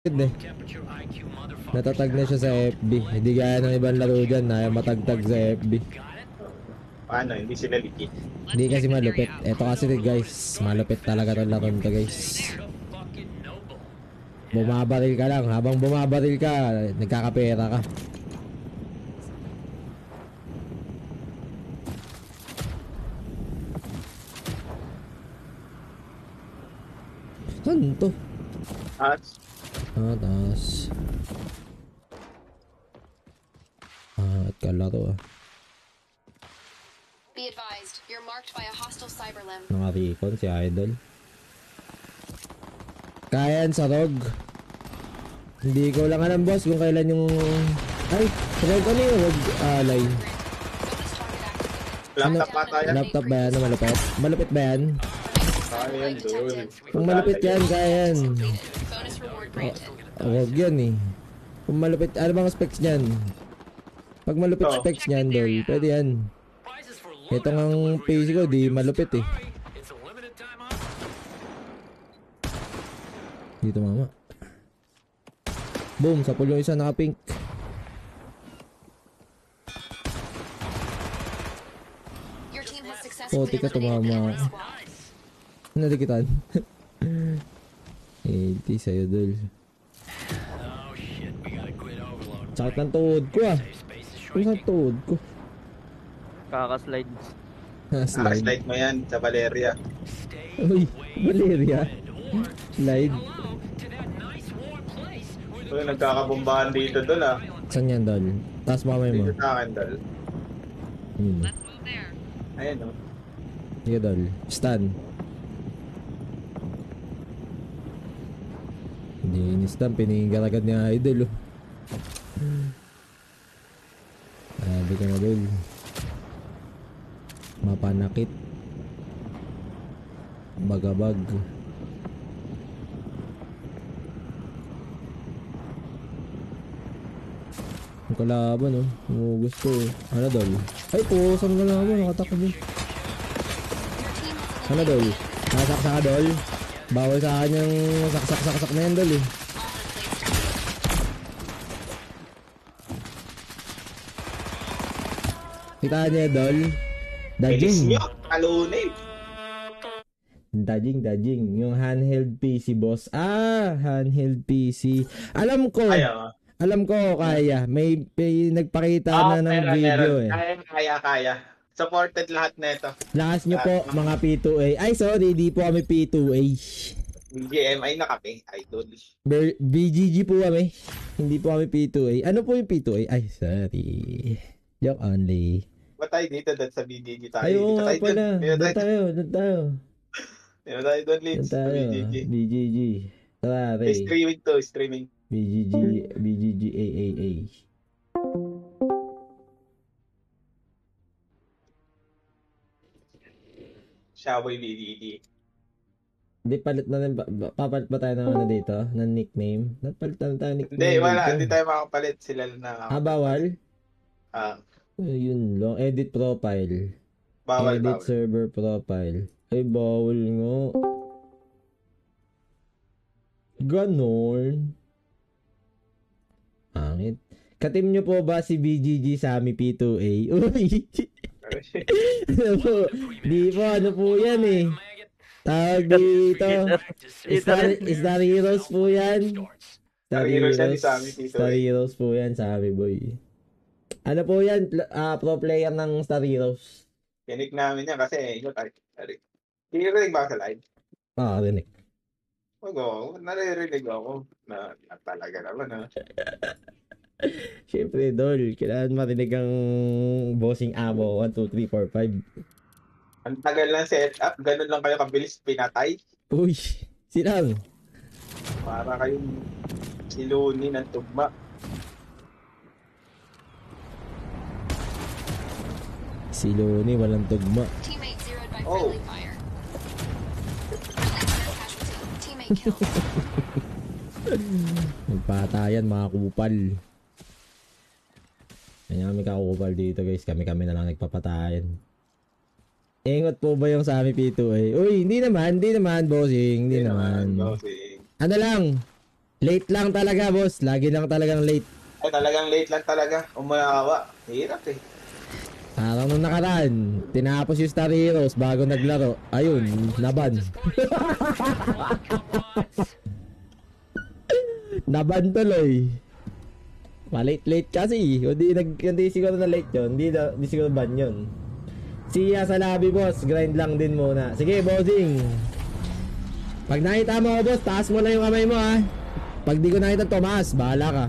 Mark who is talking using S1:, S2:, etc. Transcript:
S1: eh. Natatag na siya sa FB. Hindi gaya ng ibang laro dyan na matagtag sa FB.
S2: Paano? Hindi sila likit.
S1: Hindi kasi malupit. Ito kasi guys, malupit talaga itong laro nito guys. Bumabaril ka lang. Habang bumabaril ka, nagkakapera ka. Saan to? Taas. At kalaro ah.
S3: Be advised, you're marked by a hostile cyberlimb.
S1: Naka-recon si Idol. Kayan sa Rog. Hindi ko lang alam boss kung kailan yung... Ay, Rog ano yung Rog line?
S2: Laptop ata yan.
S1: Laptop ba yan? Malupit? Malupit ba yan?
S2: Kaya yan, dude.
S1: Kung malupit yan, kaya yan.
S3: Bonus reward granted.
S1: Rog yan eh. Kung malupit, ano bang specs niyan? Pag malupit specs niyan, Dol, pwede yan. Ito ngang PC ko, di malupit eh. Dito mama. Boom, sapul yung isa naka-pink.
S3: Your team has successfully
S1: Tika
S3: eliminated the
S1: tumama.
S3: enemy squad.
S1: Nadikitan. 80 sa'yo, Dol. Sakit ng tuhod ko ah. Kung saan tuhod ko?
S4: Kaka-slide.
S2: Slide mo yan sa Valeria.
S1: Uy, Valeria. Slide.
S2: Uy, nagkakabombahan dito, Dol ah.
S1: Saan yan, Dol? Taas mamay mo.
S2: Dito sa akin, Dol. Ayan o.
S1: Sige, Dol. Stun. Hindi ini-stun. Pininggal agad ni Idol. Oh. Sabi ka na, Dol. Mapanakit. Bagabag. Ang kalaban, oh. Gusto, oh. Ano, Dol? Ay, po. Saan kalaban? Nakatakbo. Ano, Dol? Nasaksak ka, Dol? Bawal sa akin yung saksak-saksak na yan, Dol, eh. Kita niya, Dol?
S2: Bilis
S1: Dajing.
S2: nyo, talunin.
S1: Dajing. Yung handheld PC, boss. Ah, handheld PC. Alam ko.
S2: Ayaw.
S1: Alam ko, kaya. May nagpakita na ng video, eh.
S2: Kaya. Supported lahat na ito.
S1: Lakas nyo po, mga P2A. Ay, sorry, di po kami P2A.
S2: BGMI na kami, idol.
S1: BGG po kami. Hindi po kami P2A. Ano po yung P2A? Ay, sorry. Joke only.
S2: Ba't tayo dito? Dahil sa BGG tayo.
S1: Ay, oo
S2: Dito
S1: nga
S2: tayo
S1: pala.
S2: dun.
S1: Doon tayo.
S2: Dito tayo doon,
S1: Doon
S2: Leeds. Sa
S1: tayo.
S2: BGG.
S1: BGG. Tara, Ray.
S2: Streaming to, streaming.
S1: BGG AAA.
S2: Shaboy BGG.
S1: Hindi, palit na rin. Papalit ba tayo ng ano dito? Ng nickname? Napalit na tayo nickname.
S2: Hindi, wala.
S1: dito.
S2: Hindi tayo makapalit. Sila na.
S1: Bawal?
S2: Yun.
S1: Yun lang. Edit profile.
S2: Bawal.
S1: Edit server profile. Ay, bawal nga. Ganon. Angit. Katim nyo po ba si BGG Sammy P2A? Uy! Di po, ano po yan eh. Tawag dito. Star Heroes po yan.
S2: Star Heroes yan, Sammy P2A.
S1: Star Heroes po yan, Sammy boy. Ano po yan? Pro player ng Star Heroes.
S2: Kinik namin yan kasi yun, naririnig ba sa live?
S1: Rinig.
S2: Naririnig ako na talaga naman ha.
S1: Siyempre, Dol, kailangan marinig ang bossing amo. 1, 2, 3, 4, 5.
S2: Ang tagal ng setup, ganun lang kayo kabilis pinatay.
S1: Uy, silang.
S2: Para kayong siluni ng tugma.
S1: Siloni, walang tugma.
S3: Teammate zeroed by friendly fire. Casualty. Teammate killed.
S1: Magpatayan, mga kupal. Kanya kami kakupal dito guys. Kami na lang nagpapatayan. Ingot po ba yung sa P2A? Uy, hindi naman, bossing. Hindi naman.
S2: Bossing.
S1: Ano lang? Late lang talaga, boss. Lagi lang talagang late.
S2: Ay, talagang late lang talaga. Umawa. Hirap eh.
S1: Parang nung nakaraan, tinapos yung Star Heroes bago naglaro. Ayun, naban. Naban tuloy. Malate-late kasi. Hindi siguro na late yun. Hindi siguro ban yun. Siya sa lobby, boss. Grind lang din muna. Sige, bossing. Pag nakita mo ako, boss, taas mo lang yung kamay mo, ha. Pag di ko nakita, Tomas, bahala ka.